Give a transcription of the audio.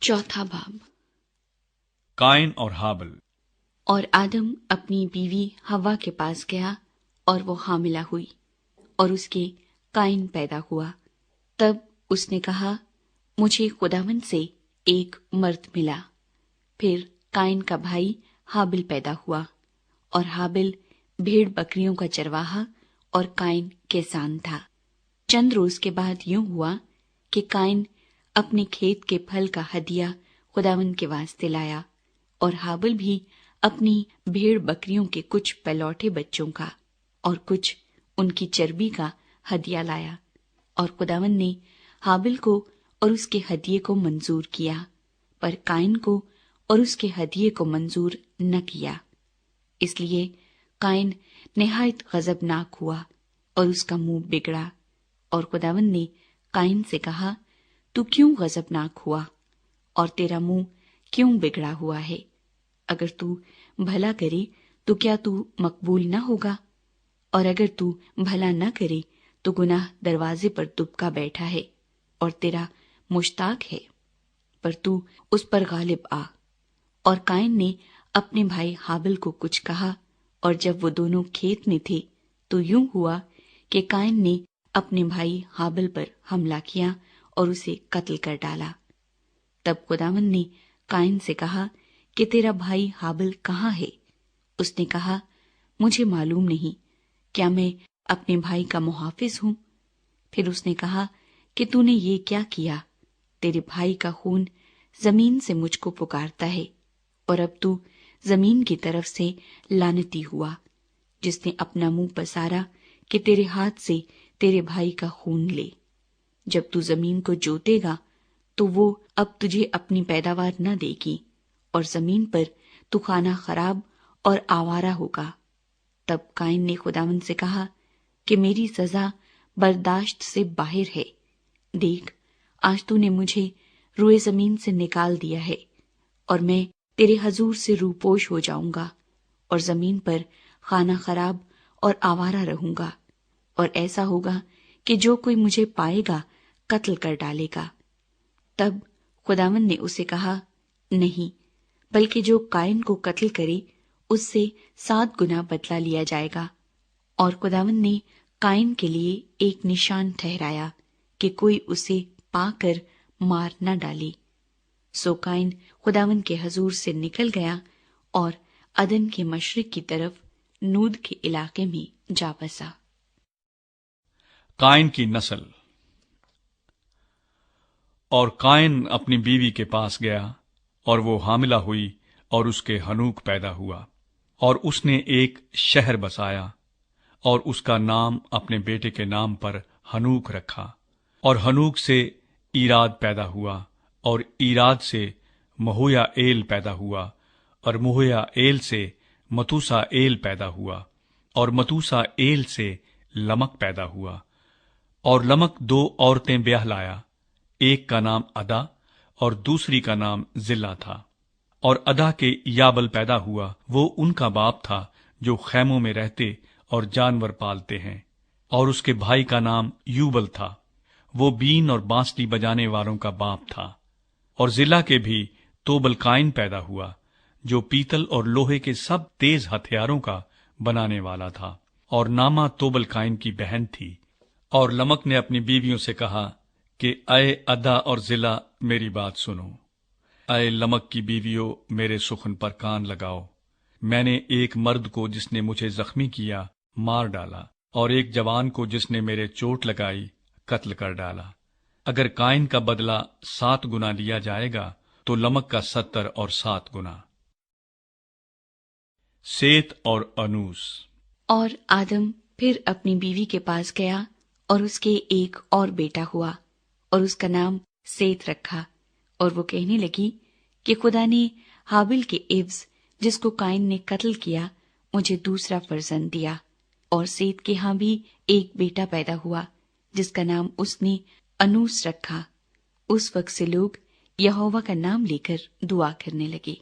چوتھا باب۔ قائن اور ہابل۔ اور آدم اپنی بیوی حوا کے پاس گیا اور وہ حاملہ ہوئی اور اس کے قائن پیدا ہوا۔ تب اس نے کہا، مجھے خداوند سے ایک مرد ملا۔ پھر قائن کا بھائی ہابل پیدا ہوا، اور ہابل بھیڑ بکریوں کا چرواہا اور قائن کسان تھا۔ چند روز کے بعد یوں ہوا کہ قائن اپنے کھیت کے پھل کا ہدیہ خداوند کے واسطے لایا، اور ہابل بھی اپنی بھیڑ بکریوں کے کچھ پلوٹے بچوں کا اور کچھ ان کی چربی کا ہدیہ لایا، اور خداوند نے ہابل کو اور اس کے ہدیے کو منظور کیا، پر قائن کو اور اس کے ہدیے کو منظور نہ کیا۔ اس لیے قائن نہایت غضبناک ہوا اور اس کا منہ بگڑا، اور خداوند نے قائن سے کہا، تو کیوں غضبناک ہوا اور تیرا منہ کیوں بگڑا ہوا ہے؟ اگر تو بھلا کرے تو کیا تو مقبول نہ ہوگا؟ اور اگر تو بھلا نہ کرے تو گناہ دروازے پر دبکا بیٹھا ہے اور تیرا مشتاق ہے، پر تو اس پر غالب آ۔ اور قائن نے اپنے بھائی ہابل کو کچھ کہا، اور جب وہ دونوں کھیت میں تھے تو یوں ہوا کہ قائن نے اپنے بھائی ہابل پر حملہ کیا اور اسے قتل کر ڈالا۔ تب خداوند نے قائن سے کہا کہ تیرا بھائی ہابل کہاں ہے؟ اس نے کہا، مجھے معلوم نہیں، کیا میں اپنے بھائی کا محافظ ہوں؟ پھر اس نے کہا کہ تو نے یہ کیا کیا؟ تیرے بھائی کا خون زمین سے مجھ کو پکارتا ہے، اور اب تو زمین کی طرف سے لعنتی ہوا، جس نے اپنا منہ پسارا کہ تیرے ہاتھ سے تیرے بھائی کا خون لے۔ جب تو زمین کو جوتے گا تو وہ اب تجھے اپنی پیداوار نہ دے گی، اور زمین پر تو خانہ خراب اور آوارہ ہوگا۔ تب قائن نے خداوند سے کہا کہ میری سزا برداشت سے باہر ہے۔ دیکھ، آج تو نے مجھے روئے زمین سے نکال دیا ہے، اور میں تیرے حضور سے روپوش ہو جاؤں گا، اور زمین پر خانہ خراب اور آوارہ رہوں گا، اور ایسا ہوگا کہ جو کوئی مجھے پائے گا قتل کر ڈالے گا۔ تب خداوند نے اسے کہا، نہیں، بلکہ جو قائن کو قتل کرے اس سے 7 گنا بدلہ لیا جائے گا۔ اور خداوند نے قائن کے لیے ایک نشان ٹھہرایا کہ کوئی اسے پا کر مار نہ ڈالے۔ سو قائن خداوند کے حضور سے نکل گیا اور عدن کے مشرق کی طرف نود کے علاقے میں جا بسا۔ قائن کی نسل۔ اور قائن اپنی بیوی کے پاس گیا، اور وہ حاملہ ہوئی اور اس کے ہنوک پیدا ہوا، اور اس نے ایک شہر بسایا، اور اس کا نام اپنے بیٹے کے نام پر ہنوک رکھا۔ اور ہنوک سے ایراد پیدا ہوا، اور ایراد سے مہویا ایل پیدا ہوا، اور مہویا ایل سے متوسا ایل پیدا ہوا، اور متوسا ایل سے لمک پیدا ہوا۔ اور لمک 2 عورتیں بیاہ لایا، ایک کا نام ادا اور دوسری کا نام زلا تھا۔ اور ادا کے یابل پیدا ہوا، وہ ان کا باپ تھا جو خیموں میں رہتے اور جانور پالتے ہیں۔ اور اس کے بھائی کا نام یوبل تھا، وہ بین اور بانسری بجانے والوں کا باپ تھا۔ اور زلا کے بھی توبل قائن پیدا ہوا، جو پیتل اور لوہے کے سب تیز ہتھیاروں کا بنانے والا تھا، اور ناما توبل قائن کی بہن تھی۔ اور لمک نے اپنی بیویوں سے کہا کہ اے ادا اور زلا، میری بات سنو۔ اے لمک کی بیویوں، میرے سخن پر کان لگاؤ۔ میں نے ایک مرد کو جس نے مجھے زخمی کیا مار ڈالا، اور ایک جوان کو جس نے میرے چوٹ لگائی قتل کر ڈالا۔ اگر قائن کا بدلہ 7 گنا لیا جائے گا تو لمک کا 70 اور 7 گنا۔ سیت اور انوس۔ اور آدم پھر اپنی بیوی کے پاس گیا، اور اس کے ایک اور بیٹا ہوا، اور اس کا نام سیت رکھا۔ اور وہ کہنے لگی کہ خدا نے ہابل کے عوض جس کو قائن نے قتل کیا مجھے دوسرا فرزند دیا۔ اور سیت کے ہاں بھی ایک بیٹا پیدا ہوا جس کا نام اس نے انوس رکھا۔ اس وقت سے لوگ یہوہ کا نام لے کر دعا کرنے لگے۔